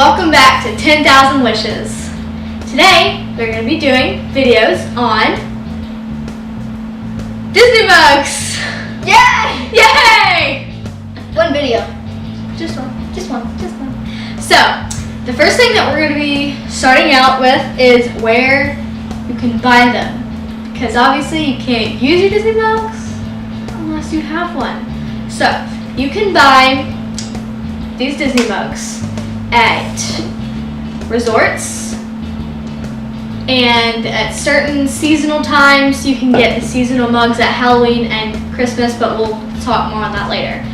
welcome back to 10,000 Wishes. Today, we're going to be doing videos on Disney Mugs. Yay! Yay! One video. Just one. So, The first thing that we're going to be starting out with is where you can buy them. Because obviously you can't use your Disney Mugs unless you have one. So, you can buy these Disney Mugs at resorts, and at certain seasonal times you can get the seasonal mugs at Halloween and Christmas, but we'll talk more on that later.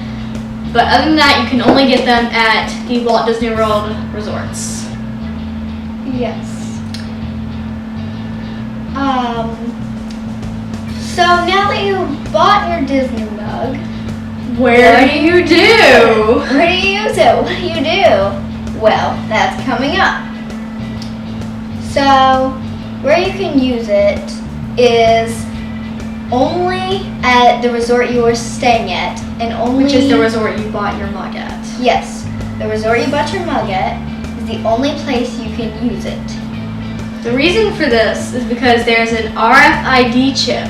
But other than that, you can only get them at the Walt Disney World resorts. yes. So now that you bought your Disney mug, Where do you do? where do you use it? What do you do? Well, that's coming up. So, where you can use it is only at the resort you are staying at, and only Which is the resort you bought your mug at. Yes, the resort you bought your mug at is the only place you can use it. The reason for this is because there's an RFID chip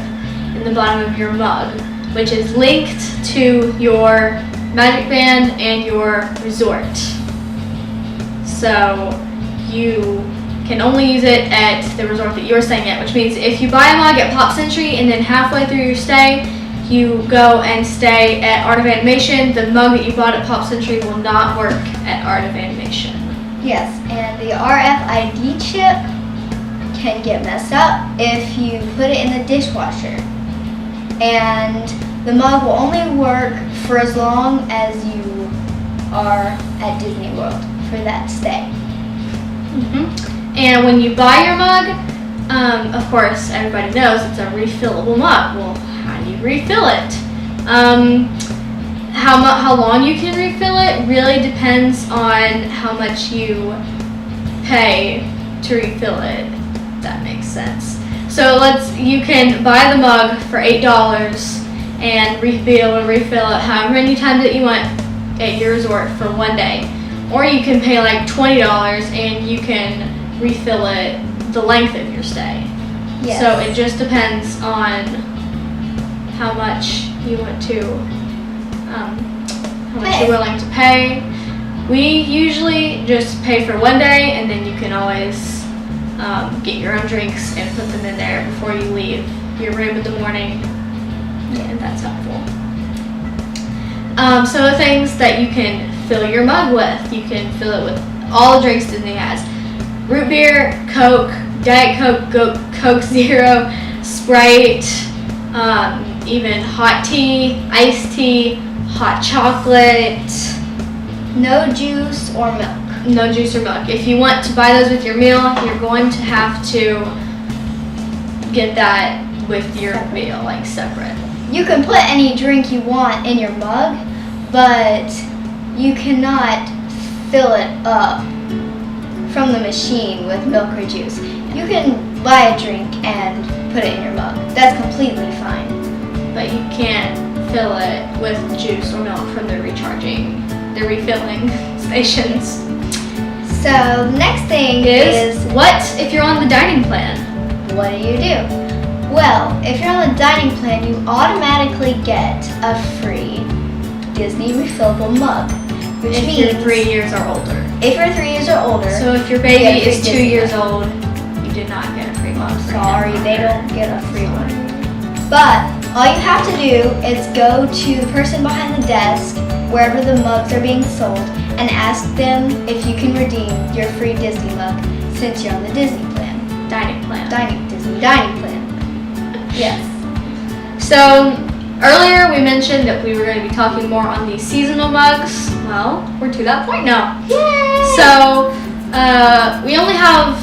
in the bottom of your mug, which is linked to your Magic Band and your resort. So you can only use it at the resort that you're staying at, which means if you buy a mug at Pop Century and then halfway through your stay you go and stay at Art of Animation, the mug that you bought at Pop Century will not work at Art of Animation. Yes, and the RFID chip can get messed up if you put it in the dishwasher. And the mug will only work for as long as you are at Disney World for that stay. And when you buy your mug, of course, everybody knows it's a refillable mug. Well, how do you refill it? How long you can refill it really depends on how much you pay to refill it, if that makes sense. So you can buy the mug for $8 and be able to refill it however many times that you want at your resort for one day. Or you can pay like $20 and you can refill it the length of your stay. Yes. So it just depends on how much you want to, how much you're willing to pay. We usually just pay for one day, and then you can always get your own drinks and put them in there before you leave your room in the morning. Yeah, that's helpful. Some of the things that you can fill your mug with. You can fill it with all the drinks Disney has. Root beer, Coke, Diet Coke, Coke Zero, Sprite, even hot tea, iced tea, hot chocolate. No juice or milk. No juice or milk. If you want to buy those with your meal, you're going to have to get that with your meal, like separate. You can put any drink you want in your mug, but you cannot fill it up from the machine with milk or juice. You can buy a drink and put it in your mug. That's completely fine. But you can't fill it with juice or milk from the refilling stations. So the next thing Is what if you're on the dining plan? what do? Well, if you're on the dining plan, you automatically get a free Disney refillable mug, which If means you're 3 years or older. if you're 3 years or older, So if your you get baby a free is 2 Disney years mug. old, you did not get a free mug. for Sorry, them. they don't get a free one. But all you have to do is go to the person behind the desk, wherever the mugs are being sold, and ask them if you can redeem your free Disney mug since you're on the Disney plan. Dining plan. Disney dining plan. Yes. So earlier we mentioned that we were going to be talking more on the seasonal mugs. Well, we're to that point now. Yay! So we only have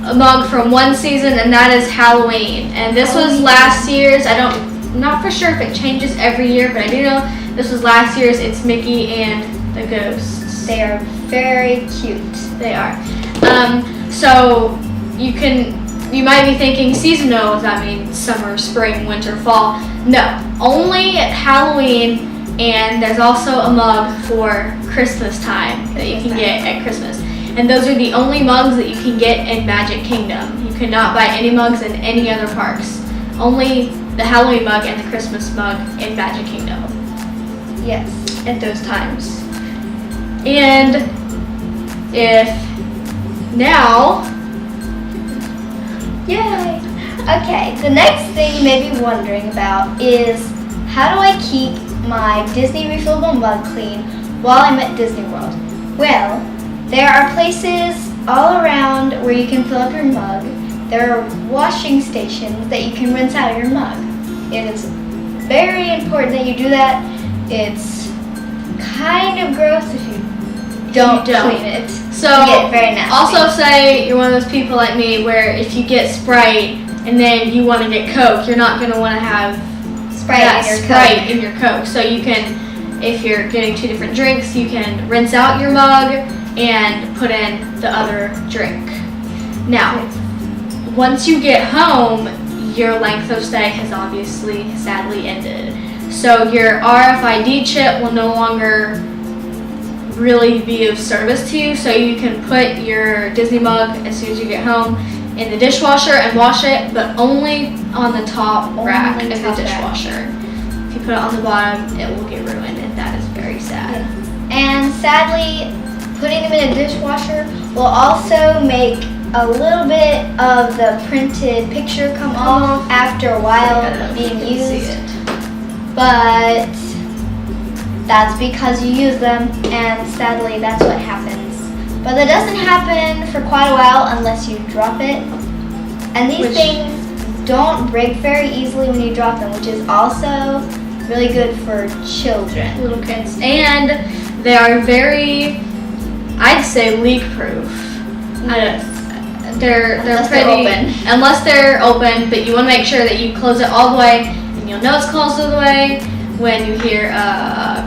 a mug from one season, and that is Halloween. And this was last year's. I'm not for sure if it changes every year, but I do know this was last year's. It's Mickey and the Ghosts. They are very cute. They are. So you might be thinking seasonal, does that mean summer, spring, winter, fall? No, only at Halloween, and there's also a mug for Christmas time that you can get at Christmas. and those are the only mugs that you can get in Magic Kingdom. You cannot buy any mugs in any other parks. Only the Halloween mug and the Christmas mug in Magic Kingdom Yes. at those times. And if now, Yay! Okay, the next thing you may be wondering about is how do I keep my Disney refillable mug clean while I'm at Disney World? Well, there are places all around where you can fill up your mug. There are washing stations that you can rinse out your mug. It is very important that you do that. It's kind of gross if you don't clean it. so You get very nasty. also say you're one of those people like me where if you get Sprite and then you want to get Coke, you're not going to want to have Sprite Sprite in your Coke. So you can, if you're getting two different drinks, you can rinse out your mug and put in the other drink. Now, once you get home, your length of stay has obviously sadly ended. So your RFID chip will no longer really be of service to you. So you can put your Disney mug as soon as you get home in the dishwasher and wash it, but only on the top rack of the top rack. dishwasher. If you put it on the bottom, it will get ruined, and that is very sad. And sadly, putting them in a dishwasher will also make a little bit of the printed picture come off after a while I don't know of if you being can see used. it. But that's because you use them, and sadly that's what happens. But that doesn't happen for quite a while unless you drop it. And these Which- things don't break very easily when you drop them, which is also really good for children. Little kids. And they are very, I'd say, leak proof. They're Unless pretty they're open. unless they're open, but you want to make sure that you close it all the way, and you'll know it's closed all the way when you hear a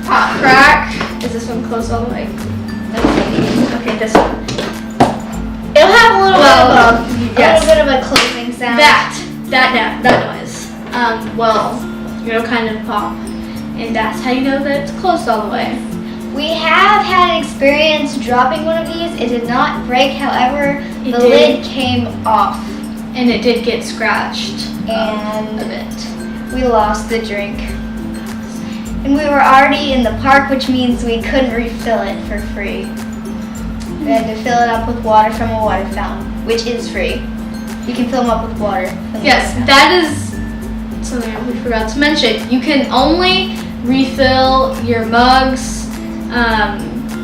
pop crack. Is this one closed all the way? Okay, this one. It'll have a little yes. bit of a closing sound. That noise. Well, it'll kind of pop, and that's how you know that it's closed all the way. We have had an experience dropping one of these. It did not break, however, It the did. lid came off And it did get scratched and a bit. we lost the drink. And we were already in the park, which means we couldn't refill it for free. We had to fill it up with water from a water fountain, which is free. You can fill them up with water. from the Yes, water fountain. that is something we forgot to mention. You can only refill your mugs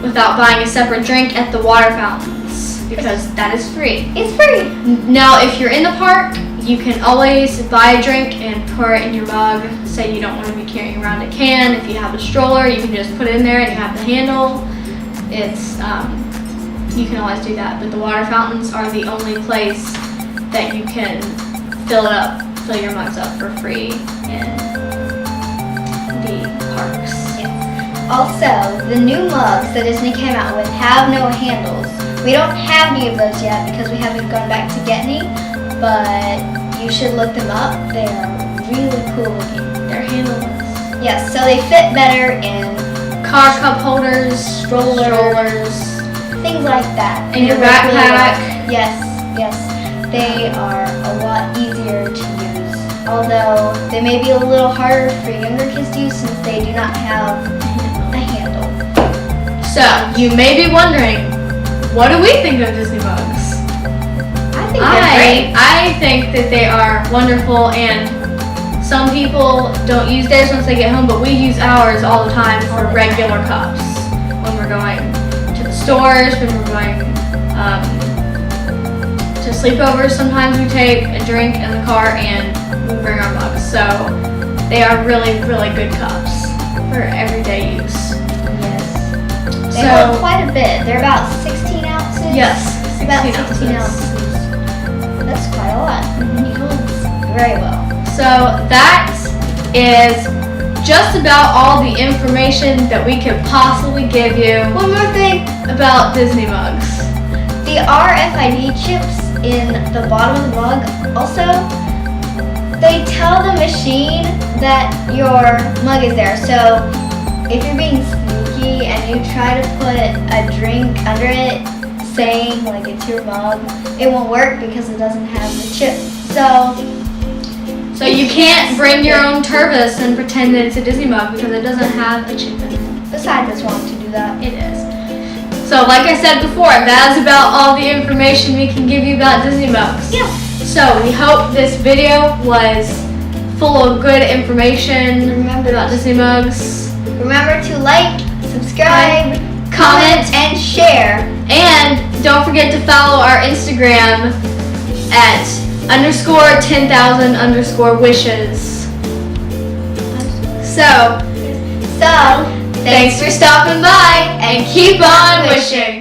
without buying a separate drink at the water fountains because that is free. It's free. Now, if you're in the park, you can always buy a drink and pour it in your mug. Say you don't want to be carrying around a can. If you have a stroller, you can just put it in there and you have the handle. It's you can always do that. But the water fountains are the only place that you can fill your mugs up for free in the parks. Also, the new mugs that Disney came out with have no handles. We don't have any of those yet because we haven't gone back to get any, but you should look them up. They are really cool looking. They're handleless. Yes, so they fit better in Car cup holders, strollers. things like that. In your They work really backpack. well. Yes. They are a lot easier to use. Although they may be a little harder for younger kids to use since they do not have a handle. So, you may be wondering, what do we think of Disney mugs? I think they're great. I think that they are wonderful, and some people don't use theirs once they get home, but we use ours all the time for regular cups. When we're going to the stores, when we're going to sleepovers, sometimes we take a drink in the car and we bring our mugs. So they are really, really good cups for everyday use. Yes. They hold quite a bit. They're about 16 ounces. Yes, About 16 16 ounces. That's quite a lot. He holds very well. So that is just about all the information that we could possibly give you One more thing. about Disney mugs. The RFID chips in the bottom of the mug also, they tell the machine that your mug is there. So if you're being sneaky and you try to put a drink under it, saying like it's your mug, it won't work because it doesn't have the chip. So you can't bring your own Tervis and pretend that it's a Disney mug because it doesn't have a chip in it. Besides, it's wrong to do that. It is. So like I said before, that is about all the information we can give you about Disney mugs. Yeah. So we hope this video was full of good information about Disney mugs. Remember to like, subscribe, Comment, and share. and don't forget to follow our Instagram at _10,000_wishes. So So, thanks for stopping by and keep on wishing.